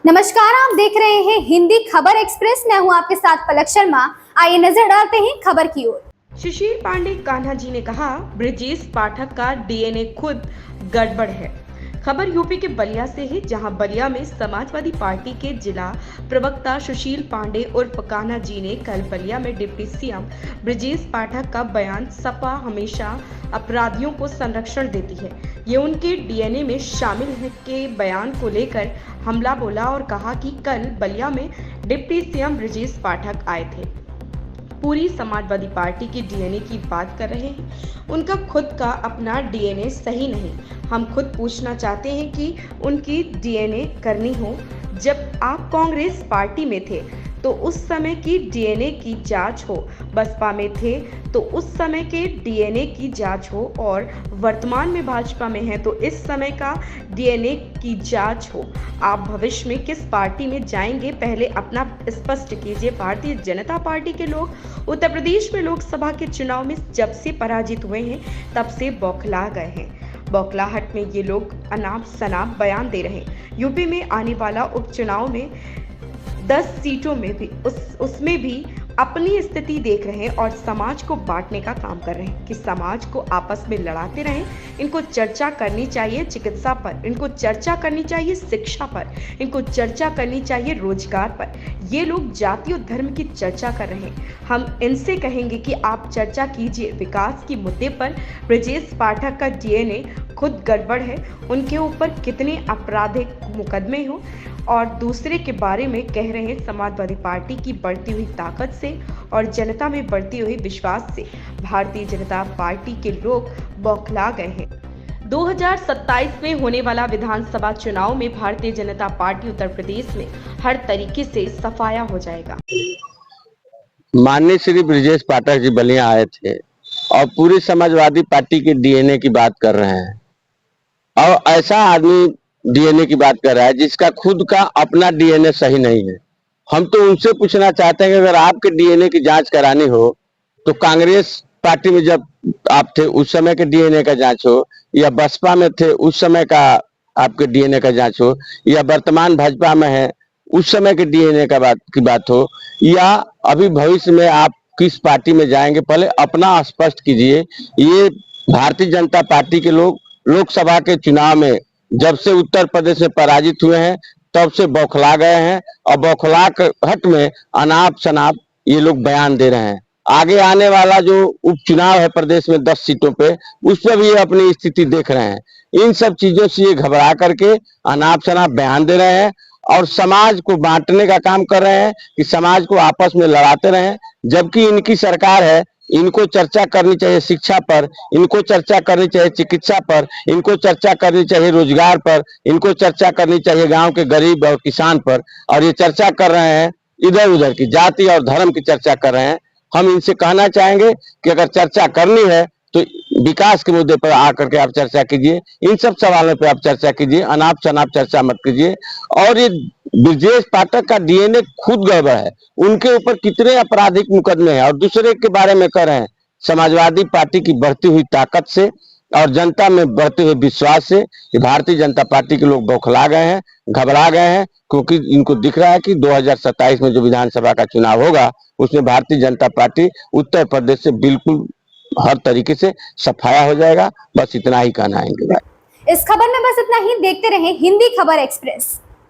नमस्कार, आप देख रहे हैं हिंदी खबर एक्सप्रेस। मैं हूं आपके साथ पलक शर्मा। आइए नजर डालते हैं खबर की ओर। सुशील पांडे कान्हा जी ने कहा, ब्रजेश पाठक का डीएनए खुद गड़बड़ है। खबर यूपी के बलिया से है, जहां बलिया में समाजवादी पार्टी के जिला प्रवक्ता सुशील पांडे उर्फ कान्हा जी ने कल बलिया में डिप्टी सीएम ब्रजेश पाठक का बयान सपा हमेशा अपराधियों को संरक्षण देती है, ये उनके डीएनए में शामिल है के बयान को लेकर हमला बोला और कहा कि कल बलिया में डिप्टी सीएम ब्रजेश पाठक आए थे, पूरी समाजवादी पार्टी की डीएनए की बात कर रहे हैं, उनका खुद का अपना डीएनए सही नहीं। हम खुद पूछना चाहते हैं कि उनकी डीएनए करनी हो। जब आप कांग्रेस पार्टी में थे तो उस समय की डीएनए की जांच हो, बसपा में थे तो उस समय के डीएनए की जांच हो, और वर्तमान में भाजपा में हैं तो इस समय का डीएनए की जांच हो। आप भविष्य में किस पार्टी में जाएंगे, पहले अपना स्पष्ट कीजिए। भारतीय जनता पार्टी के लोग उत्तर प्रदेश में लोकसभा के चुनाव में जब से पराजित हुए हैं तब से बौखला गए हैं। बौखलाहट में ये लोग अनाप शनाप बयान दे रहे हैं। यूपी में आने वाला उपचुनाव में 10 सीटों में भी उसमें भी अपनी स्थिति देख रहे हैं और समाज को बांटने का काम कर रहे हैं कि समाज को आपस में लड़ाते रहें। इनको चर्चा करनी चाहिए चिकित्सा पर, इनको चर्चा करनी चाहिए शिक्षा पर, इनको चर्चा करनी चाहिए रोजगार पर। ये लोग जाति और धर्म की चर्चा कर रहे हैं। हम इनसे कहेंगे कि आप चर्चा कीजिए विकास की मुद्दे पर। ब्रजेश पाठक का डीएनए खुद गड़बड़ है, उनके ऊपर कितने आपराधिक मुकदमे हो, और दूसरे के बारे में कह रहे हैं समाजवादी पार्टी की बढ़ती हुई ताकत से और जनता में बढ़ती हुई विश्वास से भारतीय जनता पार्टी के लोग बौखला गए हैं। 2027 में होने वाला विधानसभा चुनाव में भारतीय जनता पार्टी उत्तर प्रदेश में हर तरीके से सफाया हो जाएगा। माननीय श्री ब्रजेश पाठक जी बलिया आए थे और पूरी समाजवादी पार्टी के डीएनए की बात कर रहे हैं, और ऐसा आदमी डीएनए की बात कर रहा है जिसका खुद का अपना डीएनए सही नहीं है। हम तो उनसे पूछना चाहते हैं कि अगर आपके डीएनए की जांच करानी हो तो कांग्रेस पार्टी में जब आप थे उस समय के डीएनए का जांच हो, या बसपा में थे उस समय का आपके डीएनए का जांच हो, या वर्तमान भाजपा में है उस समय के डीएनए की बात हो, या अभी भविष्य में आप किस पार्टी में जाएंगे, पहले अपना स्पष्ट कीजिए। ये भारतीय जनता पार्टी के लोग लोकसभा के चुनाव में जब से उत्तर प्रदेश में पराजित हुए हैं तब से बौखला गए हैं, और बौखलाहट में अनाप शनाप ये लोग बयान दे रहे हैं। आगे आने वाला जो उपचुनाव है प्रदेश में 10 सीटों पे, उस पर भी ये अपनी स्थिति देख रहे हैं। इन सब चीजों से ये घबरा करके अनाप शनाप बयान दे रहे हैं और समाज को बांटने का काम कर रहे हैं कि समाज को आपस में लड़ाते रहें, जबकि इनकी सरकार है। इनको चर्चा करनी चाहिए शिक्षा पर, इनको चर्चा करनी चाहिए चिकित्सा पर, इनको चर्चा करनी चाहिए रोजगार पर, इनको चर्चा करनी चाहिए गांव के गरीब और किसान पर, और ये चर्चा कर रहे हैं इधर उधर की जाति और धर्म की चर्चा कर रहे हैं। हम इनसे कहना चाहेंगे कि अगर चर्चा करनी है तो विकास के मुद्दे पर आकर के आप चर्चा कीजिए, इन सब सवालों पे आप चर्चा कीजिए, अनाप शनाप चर्चा मत कीजिए। और ये ब्रजेश पाठक का डीएनए खुद गड़बड़ है, उनके ऊपर कितने आपराधिक मुकदमे हैं, और दूसरे के बारे में कर रहे हैं। समाजवादी पार्टी की बढ़ती हुई ताकत से और जनता में बढ़ते हुए विश्वास से भारतीय जनता पार्टी के लोग बौखला गए हैं, घबरा गए हैं, क्योंकि इनको दिख रहा है कि 2027 में जो विधानसभा का चुनाव होगा उसमें भारतीय जनता पार्टी उत्तर प्रदेश से बिल्कुल हर तरीके से सफाया हो जाएगा। बस इतना ही कहना है। इस खबर में बस इतना ही। देखते रहें हिंदी खबर एक्सप्रेस।